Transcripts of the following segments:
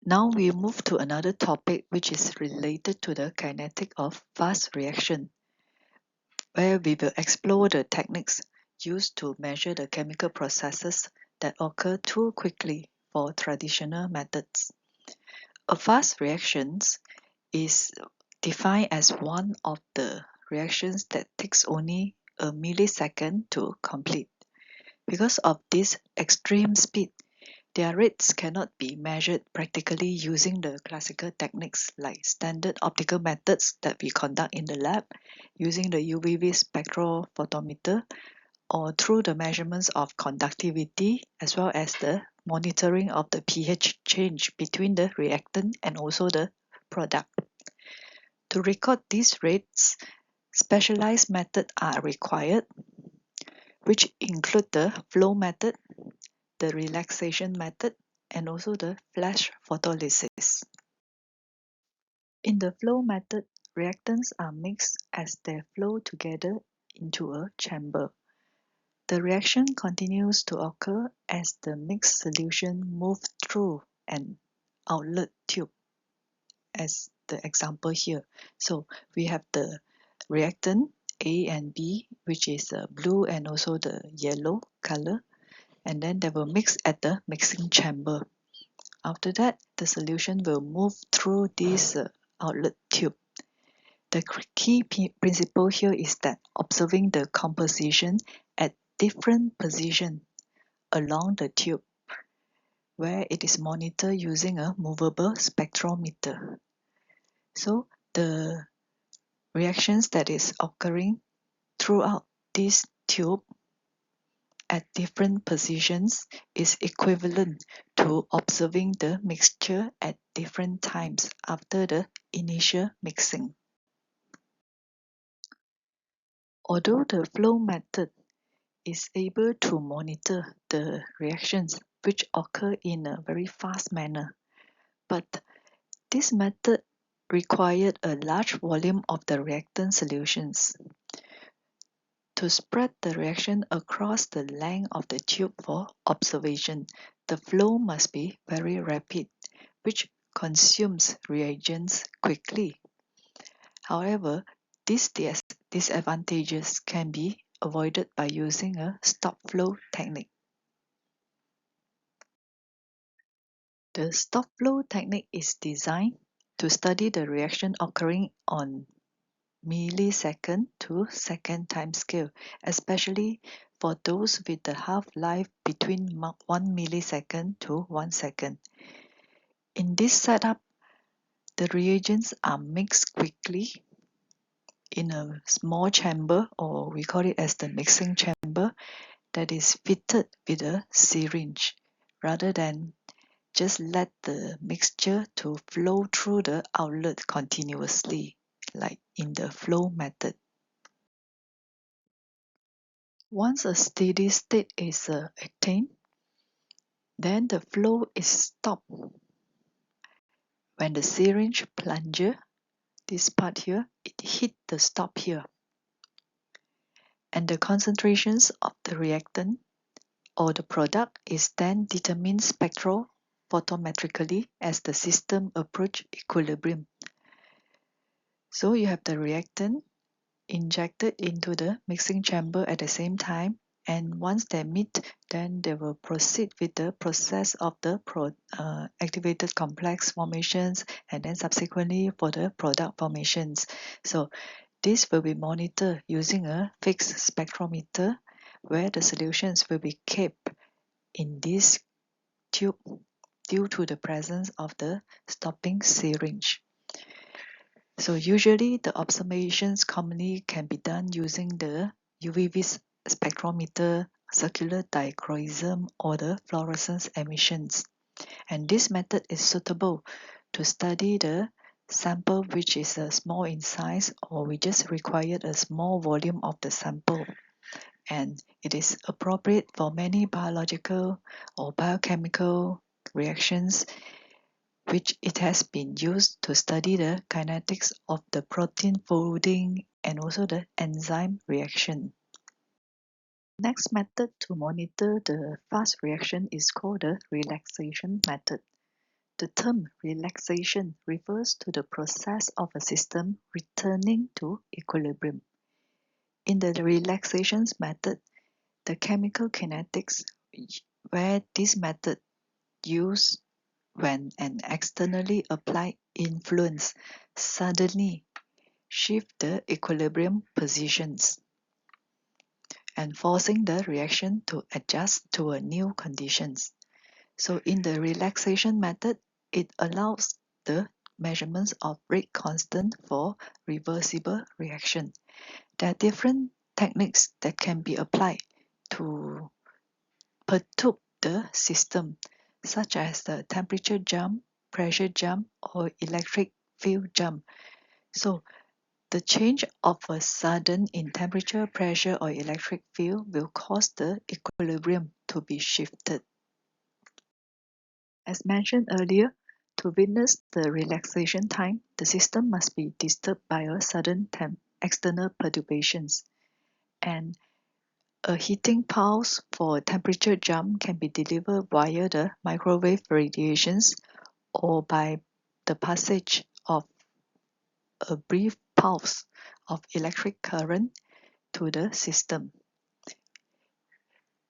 Now we move to another topic which is related to the kinetic of fast reaction, where we will explore the techniques used to measure the chemical processes that occur too quickly for traditional methods. A fast reaction is defined as one of the reactions that takes only a millisecond to complete. Because of this extreme speed, their rates cannot be measured practically using the classical techniques like standard optical methods that we conduct in the lab using the UV spectrophotometer or through the measurements of conductivity as well as the monitoring of the pH change between the reactant and also the product. To record these rates, specialized methods are required, which include the flow method, the relaxation method, and also the flash photolysis. In the flow method, reactants are mixed as they flow together into a chamber. The reaction continues to occur as the mixed solution moves through an outlet tube, as the example here. So we have the reactant A and B, which is blue and also the yellow color, and then they will mix at the mixing chamber. After that, the solution will move through this outlet tube. The key principle here is that observing the composition at different positions along the tube, where it is monitored using a movable spectrometer. So the reactions that is occurring throughout this tube at different positions is equivalent to observing the mixture at different times after the initial mixing. Although the flow method is able to monitor the reactions which occur in a very fast manner, but this method required a large volume of the reactant solutions. To spread the reaction across the length of the tube for observation, the flow must be very rapid, which consumes reagents quickly. However, these disadvantages can be avoided by using a stop flow technique. The stop flow technique is designed to study the reaction occurring on millisecond to second time scale, especially for those with the half-life between 1 millisecond to 1 second. In this setup, the reagents are mixed quickly in a small chamber, or we call it as the mixing chamber, that is fitted with a syringe, rather than just let the mixture to flow through the outlet continuously, like in the flow method. Once a steady state is attained, then the flow is stopped. When the syringe plunger, this part here, it hit the stop here. And the concentrations of the reactant or the product is then determined spectrophotometrically as the system approach equilibrium. So you have the reactant injected into the mixing chamber at the same time, and once they meet, then they will proceed with the process of the activated complex formations and then subsequently for the product formations. So this will be monitored using a fixed spectrometer where the solutions will be kept in this tube due to the presence of the stopping syringe. So usually the observations commonly can be done using the UV spectrometer, circular dichroism, or the fluorescence emissions. And this method is suitable to study the sample which is small in size, or we just require a small volume of the sample. And it is appropriate for many biological or biochemical reactions which it has been used to study the kinetics of the protein folding and also the enzyme reaction. Next method to monitor the fast reaction is called the relaxation method. The term relaxation refers to the process of a system returning to equilibrium. In the relaxation method, the chemical kinetics, where this method used when an externally applied influence suddenly shift the equilibrium positions and forcing the reaction to adjust to a new conditions. So in the relaxation method, it allows the measurements of rate constant for reversible reaction. There are different techniques that can be applied to perturb the system, such as the temperature jump, pressure jump, or electric field jump. So the change of a sudden in temperature, pressure, or electric field will cause the equilibrium to be shifted. As mentioned earlier, to witness the relaxation time, the system must be disturbed by a sudden external perturbations, and a heating pulse for temperature jump can be delivered via the microwave radiations or by the passage of a brief pulse of electric current to the system.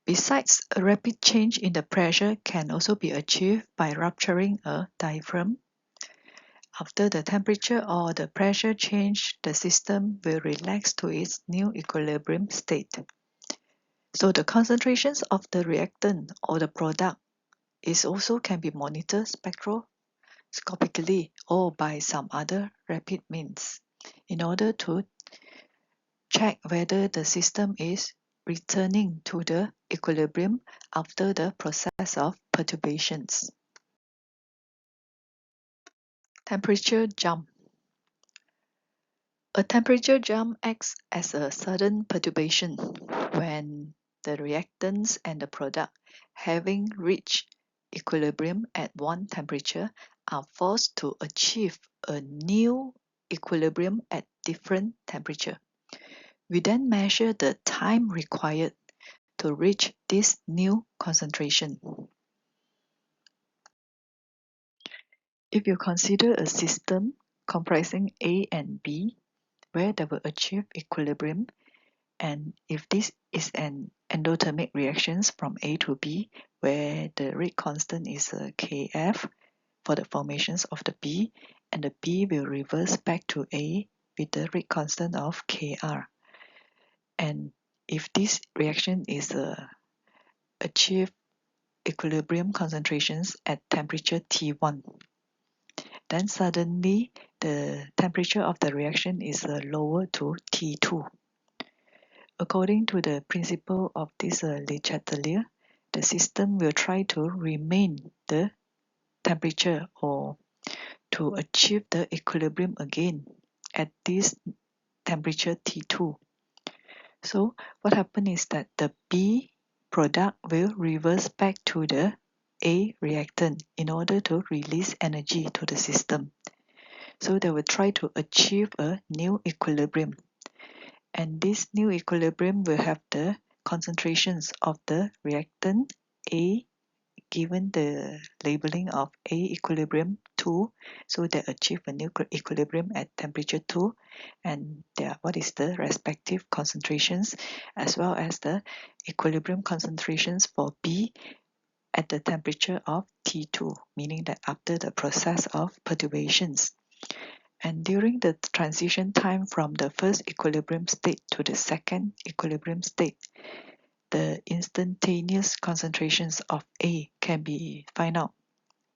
Besides, a rapid change in the pressure can also be achieved by rupturing a diaphragm. After the temperature or the pressure change, the system will relax to its new equilibrium state. So the concentrations of the reactant or the product is also can be monitored spectroscopically or by some other rapid means in order to check whether the system is returning to the equilibrium after the process of perturbations. Temperature jump. A temperature jump acts as a sudden perturbation when the reactants and the product, having reached equilibrium at one temperature, are forced to achieve a new equilibrium at different temperature. We then measure the time required to reach this new concentration. If you consider a system comprising A and B, where they will achieve equilibrium, and if this is an endothermic reactions from A to B, where the rate constant is Kf for the formations of the B, and the B will reverse back to A with the rate constant of Kr. And if this reaction is achieve equilibrium concentrations at temperature T1, then suddenly the temperature of the reaction is lower to T2. According to the principle of this Le Chatelier, the system will try to remain the temperature or to achieve the equilibrium again at this temperature T2. So what happens is that the B product will reverse back to the A reactant in order to release energy to the system. So they will try to achieve a new equilibrium. And this new equilibrium will have the concentrations of the reactant A given the labeling of A equilibrium 2, so they achieve a new equilibrium at temperature 2, and what is the respective concentrations as well as the equilibrium concentrations for B at the temperature of T2, meaning that after the process of perturbations. And during the transition time from the first equilibrium state to the second equilibrium state, the instantaneous concentrations of A can be found out,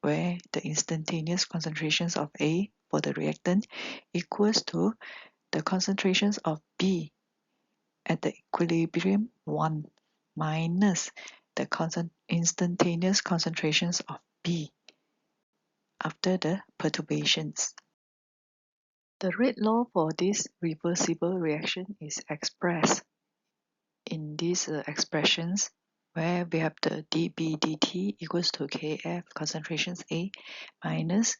where the instantaneous concentrations of A for the reactant equals to the concentrations of B at the equilibrium 1 minus the instantaneous concentrations of B after the perturbations. The rate law for this reversible reaction is expressed in these expressions where we have the dB dt equals to Kf concentrations A minus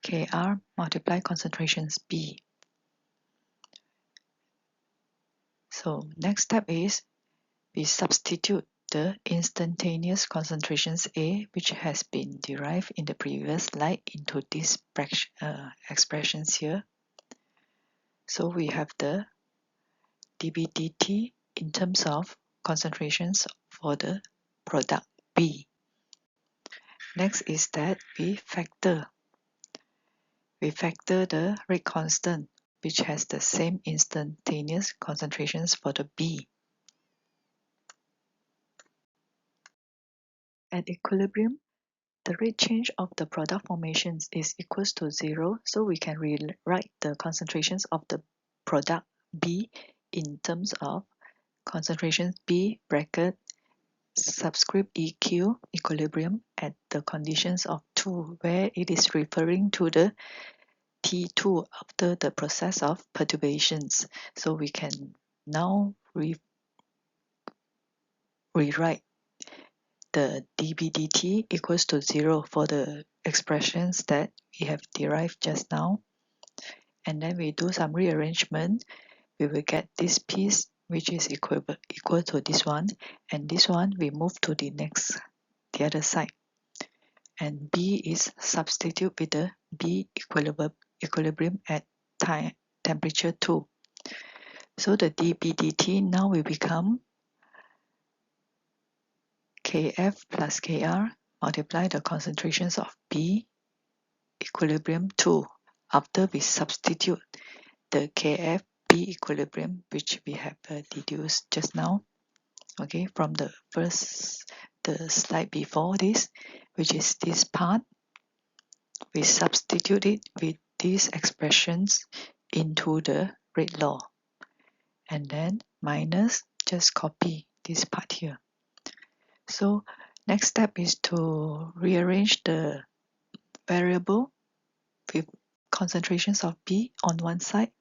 Kr multiply concentrations B. So next step is we substitute the instantaneous concentrations A, which has been derived in the previous slide, into these expressions here. So we have the dB dt in terms of concentrations for the product B. Next is that we factor the rate constant, which has the same instantaneous concentrations for the B. At equilibrium, the rate change of the product formations is equals to 0, so we can rewrite the concentrations of the product B in terms of concentration B bracket subscript EQ equilibrium at the conditions of 2, where it is referring to the T2 after the process of perturbations. So we can now rewrite the dB dt equals to 0 for the expressions that we have derived just now. And then we do some rearrangement. We will get this piece which is equal to this one, and this one we move to the other side. And B is substitute with the B equilibrium at temperature 2. So the dB dt now will become Kf plus Kr multiply the concentrations of B equilibrium 2 after we substitute the Kf B equilibrium which we have deduced just now, okay, from the slide before this, which is this part. We substitute it with these expressions into the rate law, and then minus, just copy this part here. So next step is to rearrange the variable with concentrations of B on one side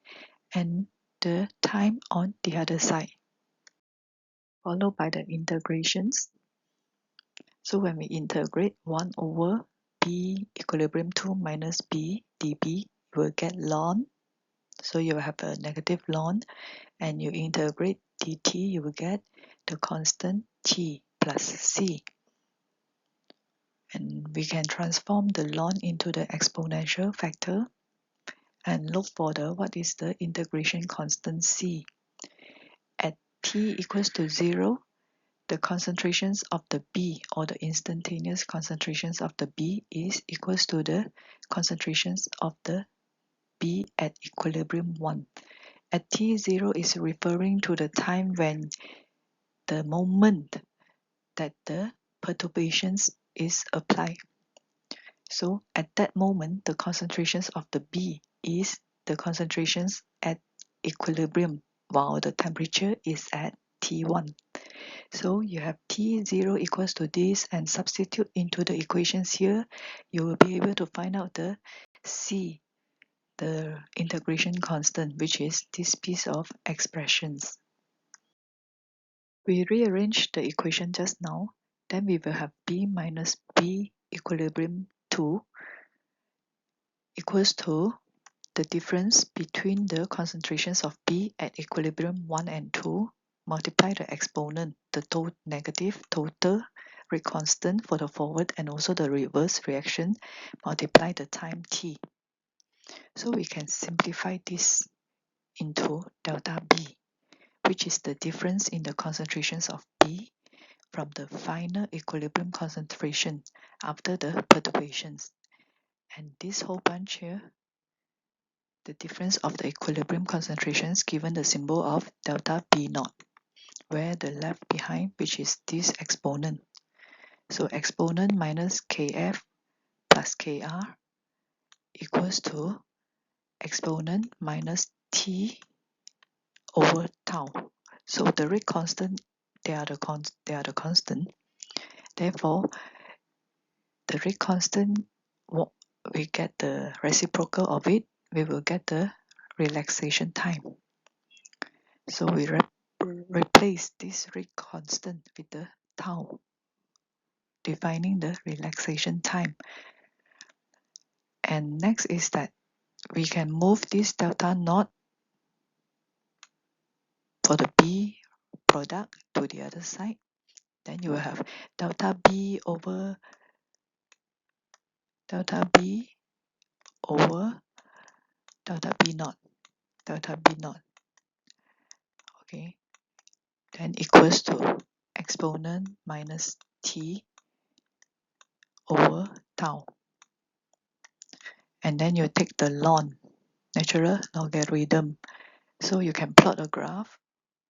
and the time on the other side, followed by the integrations. So when we integrate 1 over B equilibrium 2 minus B dB, you will get ln. So you will have a negative ln, and you integrate dt, you will get the constant T plus C. And we can transform the ln into the exponential factor and look for what is the integration constant C. At T equals to 0, the concentrations of the B, or the instantaneous concentrations of the B, is equals to the concentrations of the B at equilibrium 1. At T0 is referring to the time when the moment that the perturbations is applied. So at that moment, the concentrations of the B is the concentrations at equilibrium, while the temperature is at T1. So you have T0 equals to this, and substitute into the equations here, you will be able to find out the C, the integration constant, which is this piece of expressions. We rearrange the equation just now, then we will have B minus B equilibrium 2 equals to the difference between the concentrations of B at equilibrium 1 and 2, multiply the exponent, the negative total rate constant for the forward and also the reverse reaction, multiply the time T. So we can simplify this into delta B, which is the difference in the concentrations of B from the final equilibrium concentration after the perturbations. And this whole bunch here, the difference of the equilibrium concentrations given the symbol of delta B naught, where the left behind, which is this exponent. So exponent minus Kf plus Kr equals to exponent minus T over tau. So the rate constant, they are the constant. Therefore, the rate constant, we get the reciprocal of it, we will get the relaxation time. So we replace this rate constant with the tau, defining the relaxation time. And next is that we can move this delta naught for the B product to the other side. Then you will have delta B over delta B over delta B naught, delta B naught. Okay, then equals to exponent minus T over tau. And then you take the ln, natural logarithm. So you can plot a graph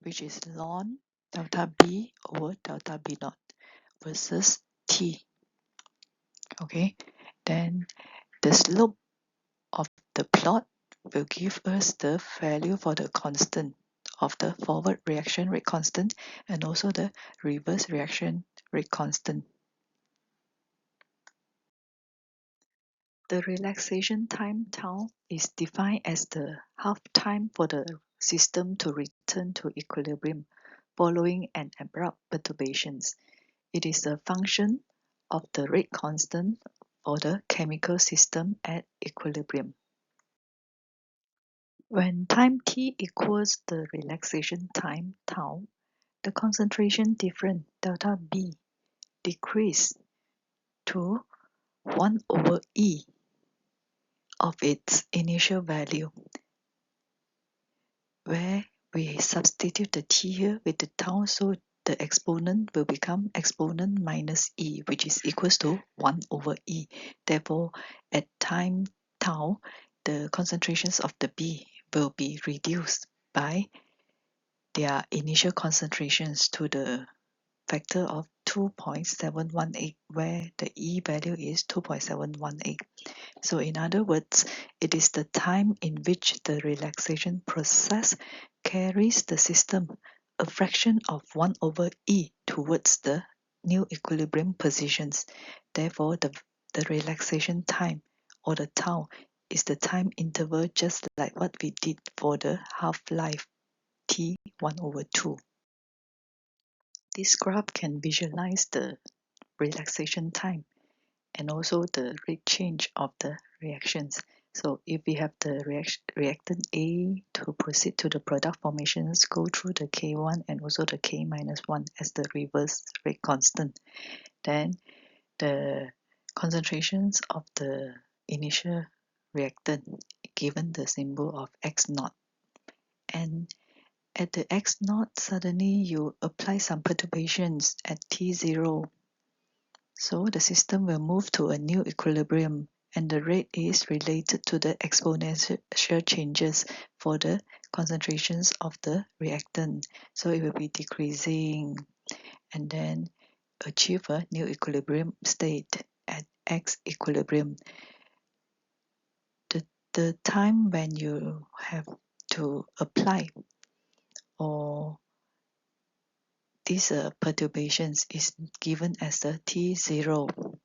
which is ln delta B over delta B naught versus T. Okay, then the slope of the plot will give us the value for the constant of the forward reaction rate constant and also the reverse reaction rate constant. The relaxation time tau is defined as the half time for the system to return to equilibrium following an abrupt perturbations. It is a function of the rate constant for the chemical system at equilibrium. When time t equals the relaxation time tau, the concentration difference delta B decrease to 1 over E of its initial value, where we substitute the t here with the tau, so the exponent will become exponent minus E, which is equals to 1 over E. Therefore, at time tau, the concentrations of the B will be reduced by their initial concentrations to the factor of 2.718, where the E value is 2.718. So in other words, it is the time in which the relaxation process carries the system a fraction of 1 over E towards the new equilibrium positions. Therefore, the relaxation time, or the tau, is the time interval just like what we did for the half-life T 1 over 2. This graph can visualize the relaxation time and also the rate change of the reactions. So if we have the reactant A to proceed to the product formations, go through the K1 and also the K minus 1 as the reverse rate constant, then the concentrations of the initial reactant given the symbol of X naught. And at the X naught, suddenly you apply some perturbations at T0. So the system will move to a new equilibrium, and the rate is related to the exponential changes for the concentrations of the reactant. So it will be decreasing and then achieve a new equilibrium state at X equilibrium. The time when you have to apply or these perturbations is given as the T0.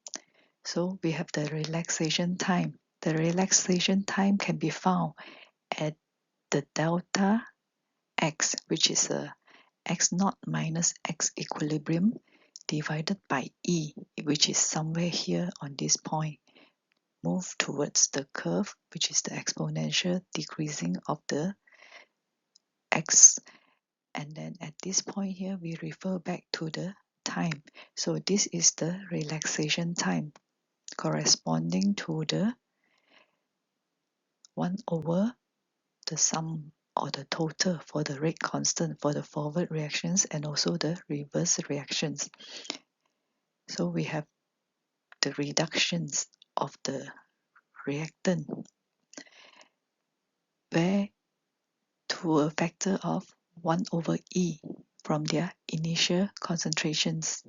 So we have the relaxation time. The relaxation time can be found at the delta x, which is a x naught minus x equilibrium divided by E, which is somewhere here on this point. Move towards the curve, which is the exponential decreasing of the x. And then at this point here, we refer back to the time. So this is the relaxation time corresponding to the 1 over the sum or the total for the rate constant for the forward reactions and also the reverse reactions. So we have the reductions of the reactant where to a factor of 1 over E from their initial concentrations.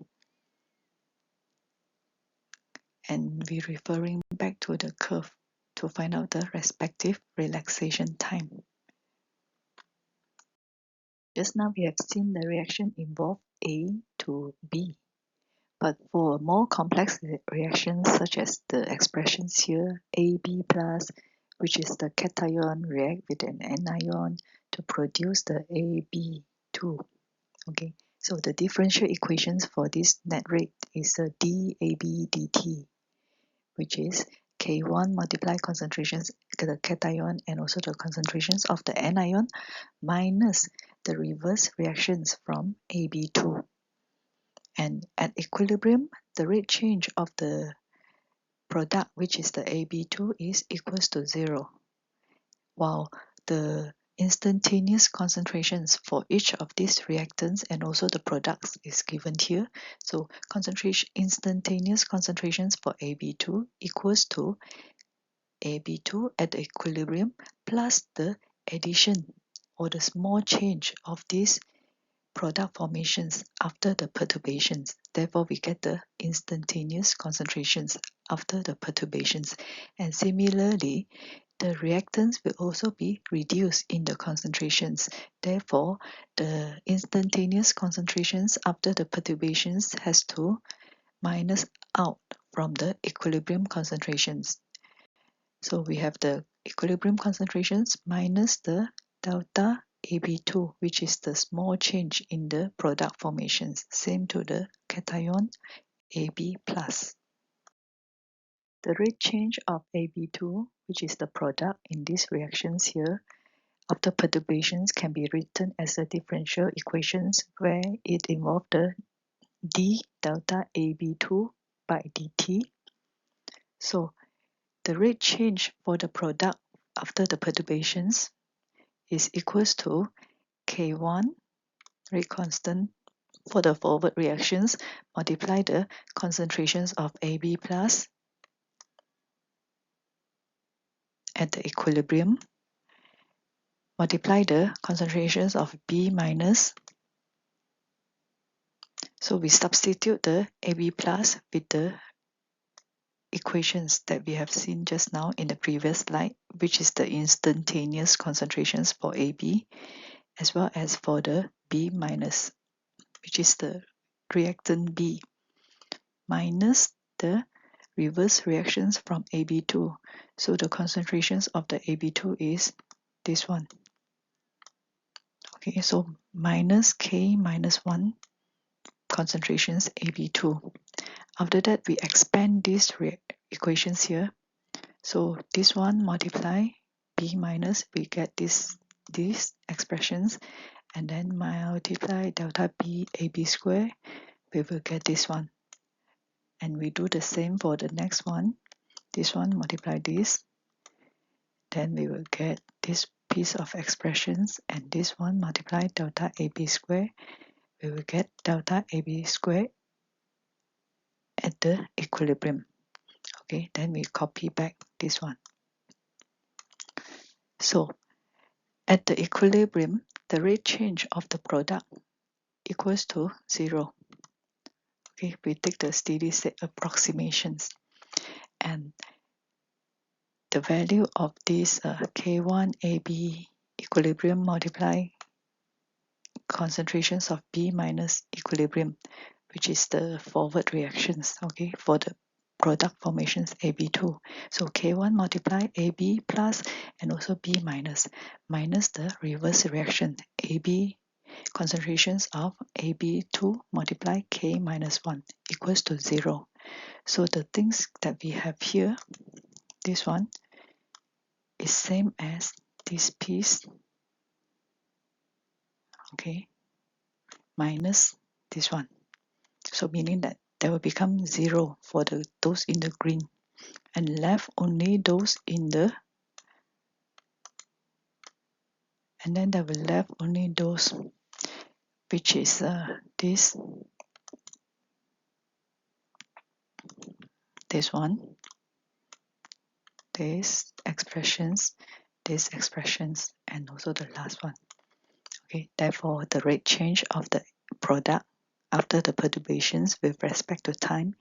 And we're referring back to the curve to find out the respective relaxation time. Just now we have seen the reaction involve A to B. But for more complex reactions such as the expressions here, AB plus, which is the cation react with an anion to produce the AB2. Okay, so the differential equations for this net rate is the dAB dt, which is K1 multiply concentrations, the cation and also the concentrations of the anion minus the reverse reactions from AB2. And at equilibrium, the rate change of the product, which is the AB2, is equals to 0, while the instantaneous concentrations for each of these reactants and also the products is given here. So instantaneous concentrations for AB2 equals to AB2 at the equilibrium plus the addition or the small change of these product formations after the perturbations. Therefore, we get the instantaneous concentrations after the perturbations. And similarly, the reactants will also be reduced in the concentrations. Therefore, the instantaneous concentrations after the perturbations has to minus out from the equilibrium concentrations. So we have the equilibrium concentrations minus the delta AB2, which is the small change in the product formations, same to the cation AB+. The rate change of AB2, which is the product in these reactions here, after perturbations can be written as a differential equations where it involves the d delta AB2 by dt. So the rate change for the product after the perturbations is equals to K1 rate constant for the forward reactions multiply the concentrations of AB plus at the equilibrium multiply the concentrations of B minus. So we substitute the AB plus with the equations that we have seen just now in the previous slide, which is the instantaneous concentrations for AB as well as for the B minus, which is the reactant B, minus the reverse reactions from AB2. So the concentrations of the AB2 is this one. Okay, so minus K minus 1 concentrations AB2. After that, we expand these equations here. So this one multiply B minus, we get these expressions, and then multiply delta B AB square, we will get this one. And we do the same for the next one. This one multiply this, then we will get this piece of expressions, and this one multiply delta AB square, we will get delta AB square at the equilibrium. Okay, then we copy back this one. So at the equilibrium, the rate change of the product equals to 0. Okay, we take the steady state approximations, and the value of this K1 AB equilibrium multiply concentrations of B minus equilibrium, which is the forward reactions, okay, for the product formations AB2. So K1 multiply AB plus and also B minus, minus the reverse reaction AB concentrations of AB2 multiply K minus 1 equals to 0. So the things that we have here, this one, is same as this piece, okay, minus this one. So meaning that there will become 0 for those in the green, and left only those in the, and then there will left only those which is this one, this expressions, and also the last one. Okay, therefore the rate change of the product after the perturbations with respect to time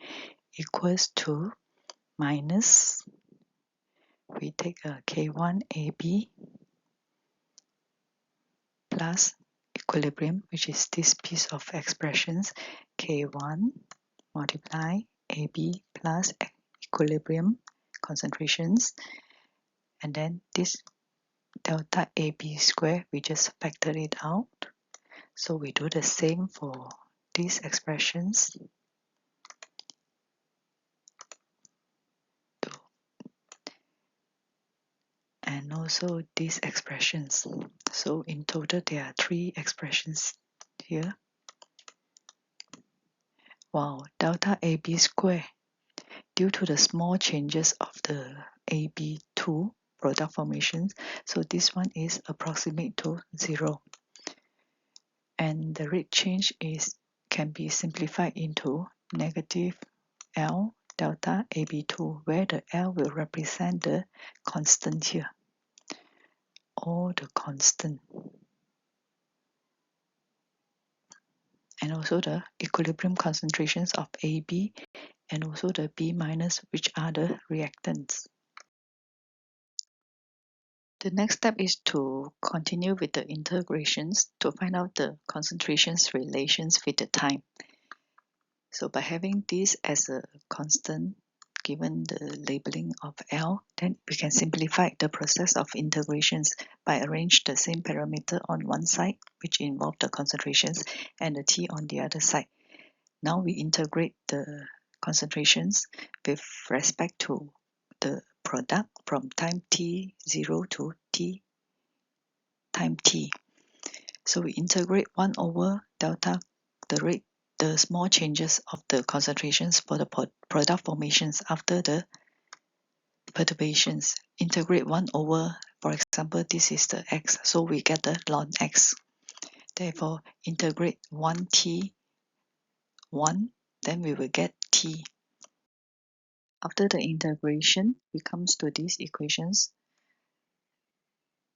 equals to minus, we take a K1 AB plus equilibrium, which is this piece of expressions, K1 multiply AB plus equilibrium concentrations, and then this delta AB square, we just factor it out. So we do the same for these expressions. And also these expressions. So in total, there are 3 expressions here. while delta AB square, due to the small changes of the AB2 product formations, so this one is approximate to 0. And the rate change can be simplified into negative L delta AB2, where the L will represent the constant here, or the constant, and also the equilibrium concentrations of AB and also the B minus, which are the reactants. The next step is to continue with the integrations to find out the concentrations relations with the time. So by having this as a constant, given the labeling of L, then we can simplify the process of integrations by arrange the same parameter on one side, which involve the concentrations, and the T on the other side. Now we integrate the concentrations with respect to the product from time t0 to t time t. So we integrate 1 over delta, the rate, the small changes of the concentrations for the product formations after the perturbations. Integrate 1 over, for example, this is the x, so we get the ln x. Therefore, integrate 1t, 1, then we will get t. After the integration, we comes to these equations.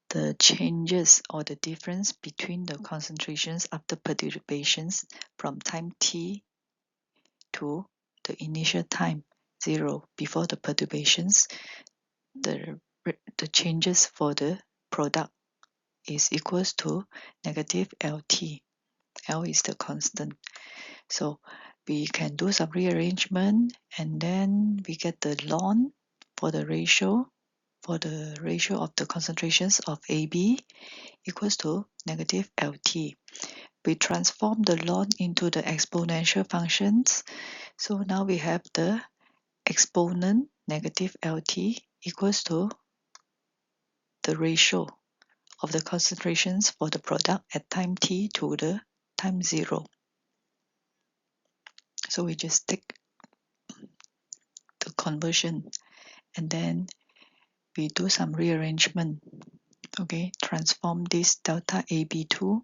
The changes or the difference between the concentrations after perturbations from time t to the initial time 0 before the perturbations, the changes for the product is equals to negative LT. L is the constant. So we can do some rearrangement, and then we get the ln for the ratio of the concentrations of AB equals to negative LT. We transform the ln into the exponential functions. So now we have the exponent negative LT equals to the ratio of the concentrations for the product at time t to the time 0. So we just take the conversion, and then we do some rearrangement. Okay, transform this delta AB2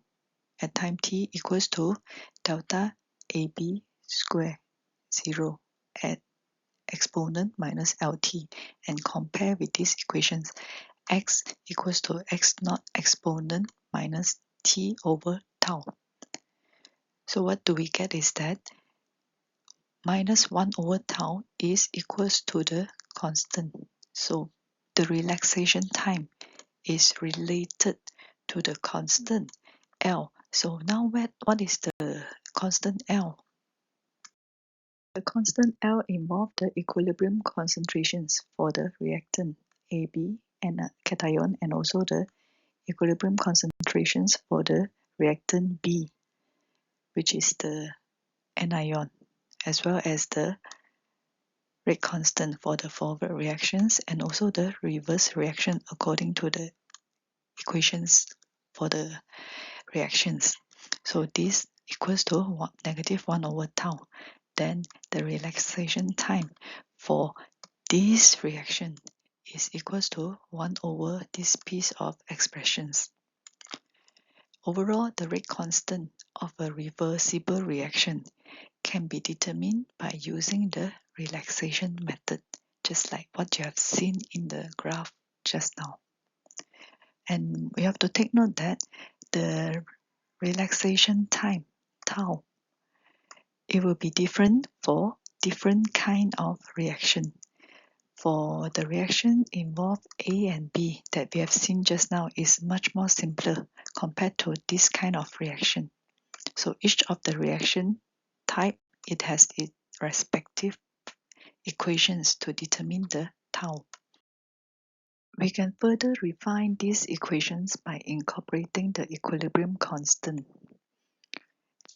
at time t equals to delta AB square 0 at exponent minus LT, and compare with these equations. X equals to x naught exponent minus t over tau. So what do we get is that minus 1 over tau is equals to the constant. So the relaxation time is related to the constant L. So now what is the constant L? The constant L involves the equilibrium concentrations for the reactant AB and cation, and also the equilibrium concentrations for the reactant B, which is the anion, as well as the rate constant for the forward reactions and also the reverse reaction according to the equations for the reactions. So this equals to negative 1 over tau. Then the relaxation time for this reaction is equals to 1 over this piece of expressions. Overall, the rate constant of a reversible reaction can be determined by using the relaxation method, just like what you have seen in the graph just now. And we have to take note that the relaxation time, tau, it will be different for different kind of reaction. For the reaction involve A and B that we have seen just now is much more simpler compared to this kind of reaction. So each of the reaction type, it has its respective equations to determine the tau. We can further refine these equations by incorporating the equilibrium constant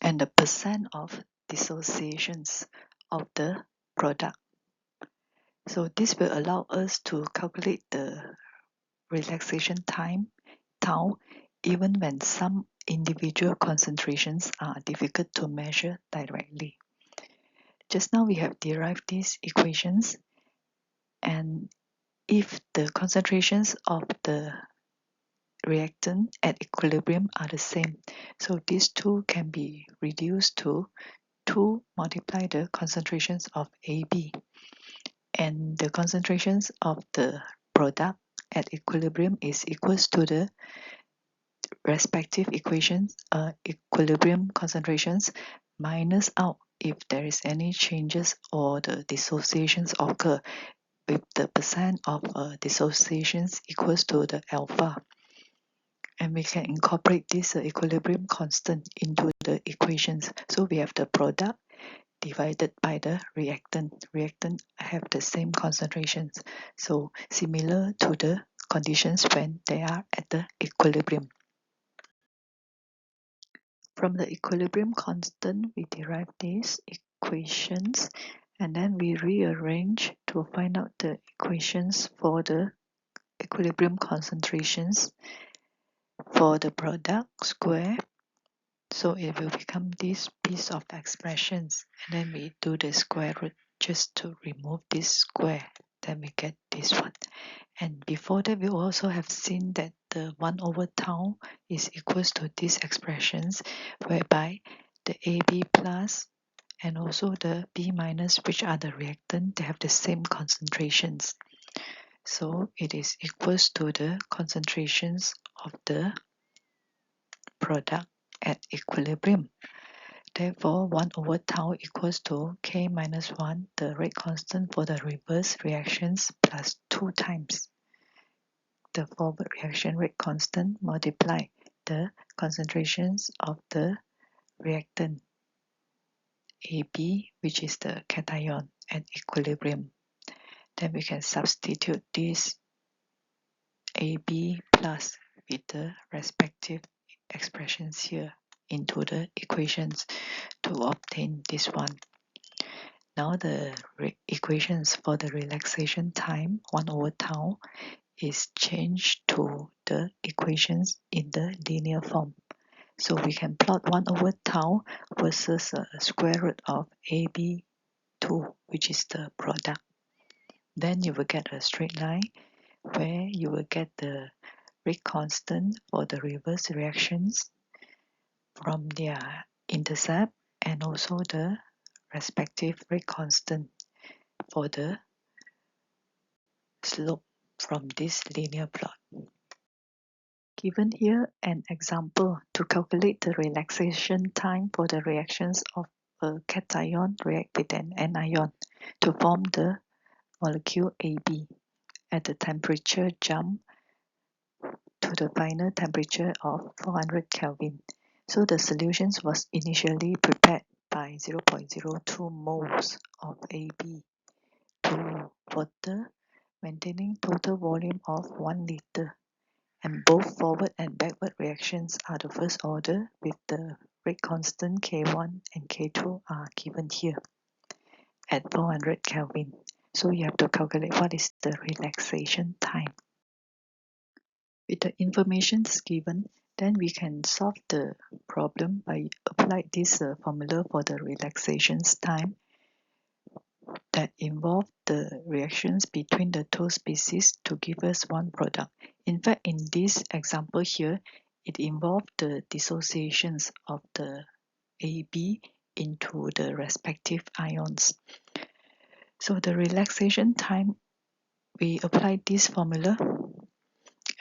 and the percent of dissociations of the product. So this will allow us to calculate the relaxation time, tau, even when some individual concentrations are difficult to measure directly. Just now we have derived these equations, and if the concentrations of the reactant at equilibrium are the same, so these two can be reduced to 2 multiply the concentrations of AB, and the concentrations of the product at equilibrium is equals to the respective equilibrium concentrations minus out if there is any changes or the dissociations occur, with the percent of dissociations equals to the alpha. And we can incorporate this equilibrium constant into the equations. So we have the product divided by the reactant. Reactant have the same concentrations. So similar to the conditions when they are at the equilibrium. From the equilibrium constant, we derive these equations, and then we rearrange to find out the equations for the equilibrium concentrations for the product square. So it will become this piece of expressions, and then we do the square root just to remove this square. Then we get this one. And before that, we also have seen that the 1 over tau is equals to these expressions, whereby the AB plus and also the B minus, which are the reactant, they have the same concentrations. So it is equals to the concentrations of the product at equilibrium. Therefore, 1 over tau equals to K minus 1, the rate constant for the reverse reactions, plus 2 times the forward reaction rate constant multiply the concentrations of the reactant AB, which is the cation at equilibrium. Then we can substitute this AB plus with the respective expressions here into the equations to obtain this one. Now the equations for the relaxation time 1 over tau is changed to the equations in the linear form. So we can plot 1 over tau versus square root of AB2, which is the product. Then you will get a straight line where you will get the rate constant for the reverse reactions from their intercept, and also the respective rate constant for the slope from this linear plot. Given here an example to calculate the relaxation time for the reactions of a cation react with an anion to form the molecule AB at the temperature jump to the final temperature of 400 Kelvin. So the solutions was initially prepared by 0.02 moles of AB to water, maintaining total volume of 1 liter. And both forward and backward reactions are the first order, with the rate constant K1 and K2 are given here at 400 Kelvin. So you have to calculate what is the relaxation time. With the information given, then we can solve the problem by applying this formula for the relaxation time that involve the reactions between the two species to give us one product. In fact, in this example here, it involved the dissociations of the AB into the respective ions. So the relaxation time, we applied this formula,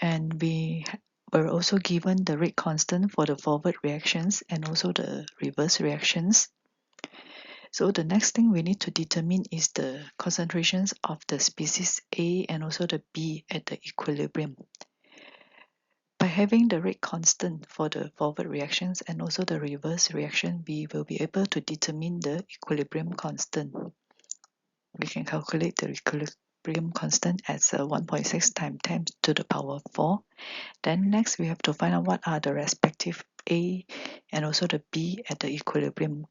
and we were also given the rate constant for the forward reactions and also the reverse reactions. So the next thing we need to determine is the concentrations of the species A and also the B at the equilibrium. By having the rate constant for the forward reactions and also the reverse reaction, we will be able to determine the equilibrium constant. We can calculate the equilibrium constant as 1.6 times 10 to the power 4. Then next we have to find out what are the respective A and also the B at the equilibrium.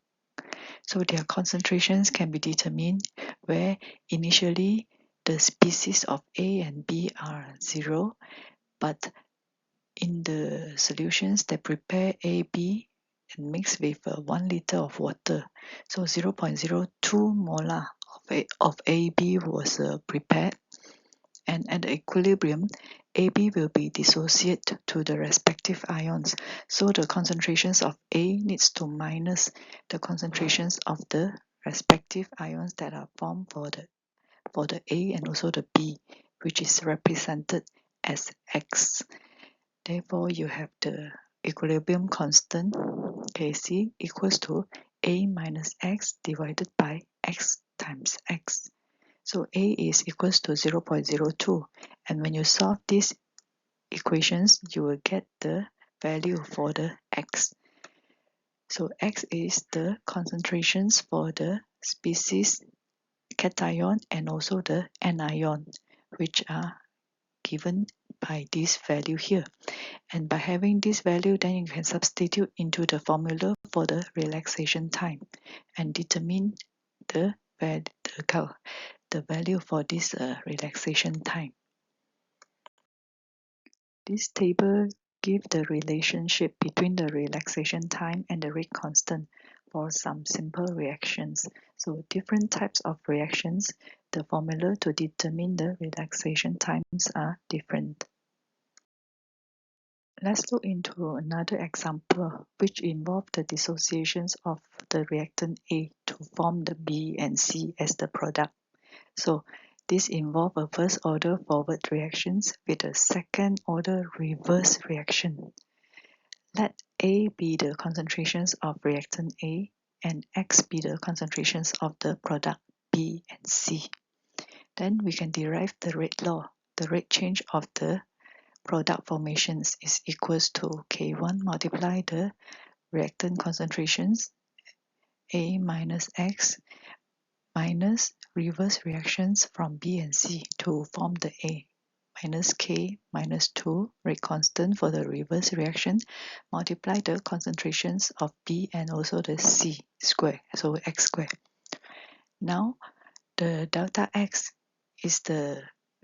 So their concentrations can be determined where initially the species of A and B are 0, but in the solutions that prepare AB and mixed with 1 liter of water. So 0.02 molar of AB was prepared, and at the equilibrium, AB will be dissociated to the respective ions. So the concentrations of A needs to minus the concentrations of the respective ions that are formed for the A and also the B, which is represented as X. Therefore, you have the equilibrium constant Kc equals to A minus X divided by X times X. So A is equals to 0.02, and when you solve these equations, you will get the value for the X. So X is the concentrations for the species cation and also the anion, which are given by this value here. And by having this value, then you can substitute into the formula for the relaxation time and determine the value for this relaxation time. This table gives the relationship between the relaxation time and the rate constant for some simple reactions. So different types of reactions, the formula to determine the relaxation times are different. Let's look into another example which involves the dissociations of the reactant A to form the B and C as the product. So this involves a first order forward reactions with a second order reverse reaction. Let A be the concentrations of reactant A and X be the concentrations of the product B and C. Then we can derive the rate law. The rate change of the product formations is equals to K1 multiply the reactant concentrations A minus X minus reverse reactions from B and C to form the A minus K minus 2 rate constant for the reverse reaction, multiply the concentrations of B and also the C square, so X square. Now the delta X is the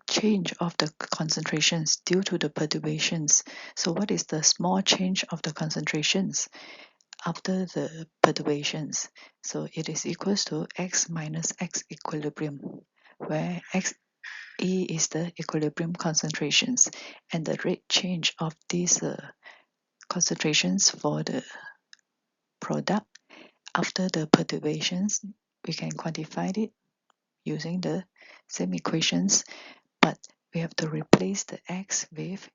change of the concentrations due to the perturbations. So what is the small change of the concentrations after the perturbations? So it is equals to X minus X equilibrium, where X E is the equilibrium concentrations, and the rate change of these concentrations for the product after the perturbations, we can quantify it using the same equations, but we have to replace the X with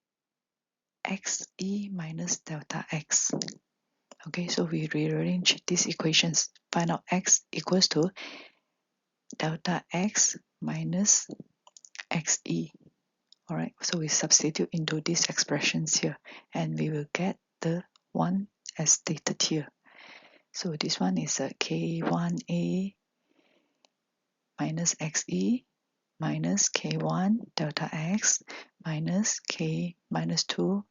Xe minus delta X. Okay, so we rearrange these equations. Find out X equals to delta X minus Xe. Alright, so we substitute into these expressions here, and we will get the one as stated here. So this one is a K1A minus Xe minus K1 delta X minus K minus 2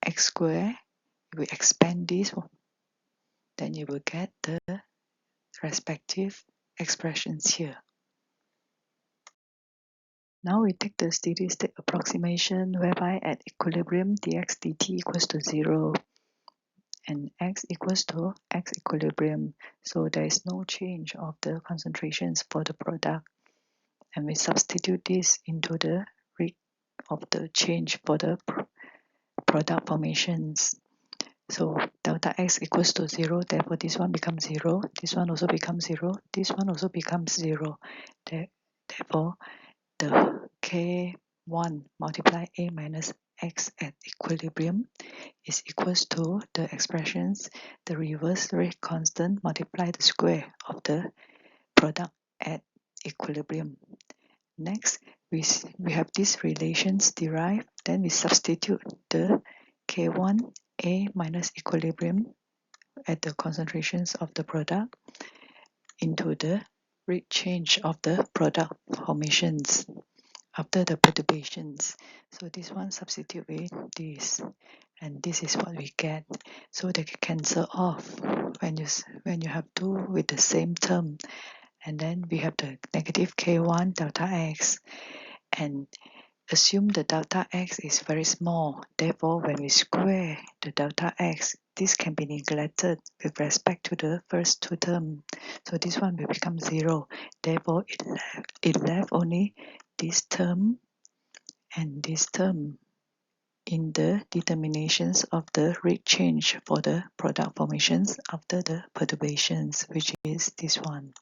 X square. We expand this, then you will get the respective expressions here. Now we take the steady state approximation, whereby at equilibrium dx dt equals to 0 and x equals to x equilibrium. So there is no change of the concentrations for the product. And we substitute this into the rate of the change for the product formations. So delta x equals to 0, therefore this one becomes 0, this one also becomes 0, this one also becomes 0. Therefore, the K1 multiply A minus X at equilibrium is equals to the expressions, the reverse rate constant multiply the square of the product at equilibrium. Next, we have these relations derived, then we substitute the K1 A minus equilibrium at the concentrations of the product into the rate change of the product formations after the perturbations. So this one substitute with this, and this is what we get. So they can cancel off when you have two with the same term, and then we have the negative K1 delta X, and assume the delta x is very small. Therefore, when we square the delta x, this can be neglected with respect to the first two terms. So this one will become 0. Therefore, it left only this term and this term in the determinations of the rate change for the product formations after the perturbations, which is this one.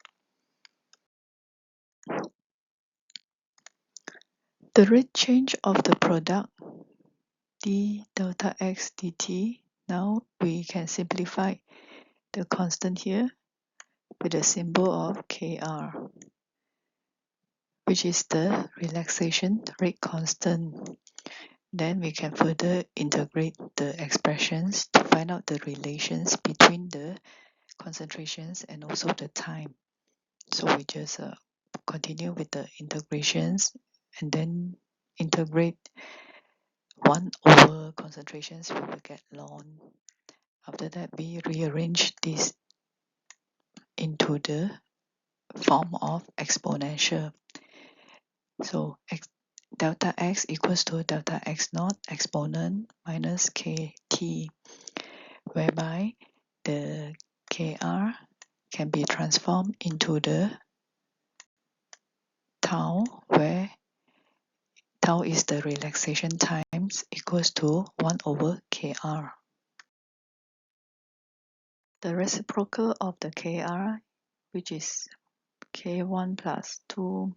The rate change of the product d delta x dt. Now we can simplify the constant here with the symbol of Kr, which is the relaxation rate constant. Then we can further integrate the expressions to find out the relations between the concentrations and also the time. So we just continue with the integrations and then integrate 1 over concentrations, we will get ln. After that, we rearrange this into the form of exponential. So delta x equals to delta x naught exponent minus kt, whereby the kr can be transformed into the tau, where tau is the relaxation times equals to 1 over kr. The reciprocal of the kr, which is k1 plus 2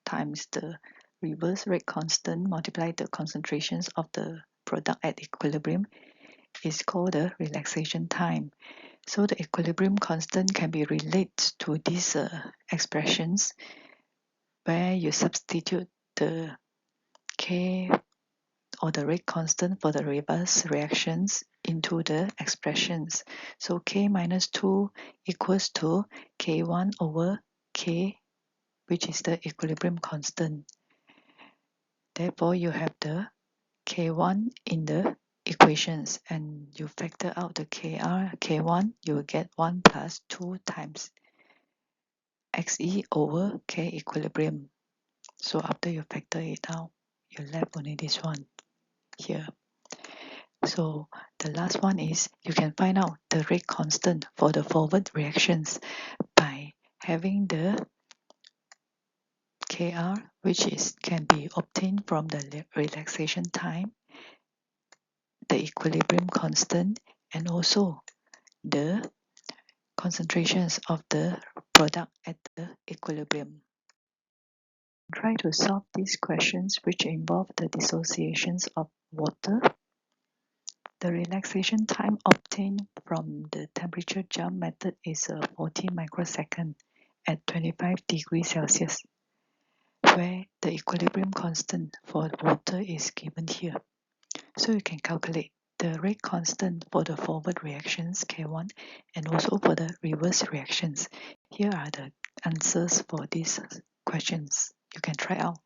times the reverse rate constant multiplied the concentrations of the product at equilibrium, is called the relaxation time. So the equilibrium constant can be related to these expressions where you substitute the k or the rate constant for the reverse reactions into the expressions. So k minus 2 equals to k1 over k, which is the equilibrium constant. Therefore, you have the k1 in the equations and you factor out the k1, you will get 1 plus 2 times xe over k equilibrium. So after you factor it out, you left only this one here. So the last one is you can find out the rate constant for the forward reactions by having the Kr, which can be obtained from the relaxation time, the equilibrium constant, and also the concentrations of the product at the equilibrium. Try to solve these questions which involve the dissociations of water. The relaxation time obtained from the temperature jump method is 40 microseconds at 25 degrees Celsius, where the equilibrium constant for water is given here. So you can calculate the rate constant for the forward reactions K1 and also for the reverse reactions. Here are the answers for these questions. You can try out.